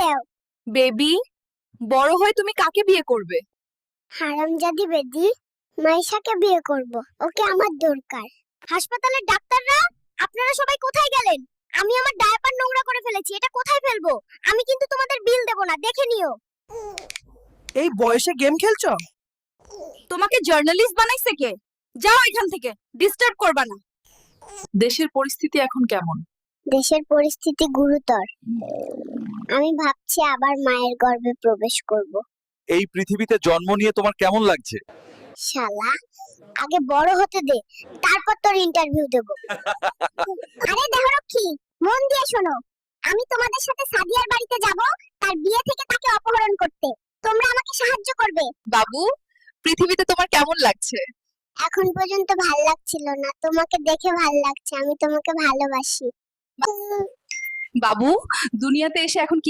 দাও। বেবি, বড় হয়ে তুমি কাকে বিয়ে করবে? হারামজাদি বেদি, মাইশাকে বিয়ে করব। ওকে আমার দরকার। হাসপাতালের ডাক্তাররা, আপনারা সবাই কোথায় গেলেন? আমি আমার ডায়াপার নোংরা করে ফেলেছি, এটা কোথায় ফেলবো? আমি কিন্তু তোমাদের বিল দেব না, দেখে নিও। এই বয়সে গেম খেলছো? তোমাকে জার্নালিস্ট বানাইছে কে? যাও এখান থেকে, ডিস্টার্ব করবা না। দেশের পরিস্থিতি এখন কেমন? দেশের পরিস্থিতি গুরুতর। আমি ভাবছি আবার মায়ের গর্ভে প্রবেশ করব। এই পৃথিবীতে জন্ম নিয়ে তোমার কেমন লাগছে? শালা, আগে বড় হতে দে, তারপর তোর ইন্টারভিউ দেব। আরে দেহরক্ষী, মন দিয়ে শোনো। আমি তোমাদের সাথে সাদিয়ার বাড়িতে যাব, তার বিয়ে থেকে তাকে অপহরণ করতে। তোমরা আমাকে সাহায্য করবে। বাবু, পৃথিবীতে তোমার কেমন লাগছে? এখন পর্যন্ত ভাল লাগছিল না, তোমাকে দেখে ভাল লাগছে। আমি তোমাকে ভালোবাসি। বাবু, দুনিয়াতে এসে এখন কি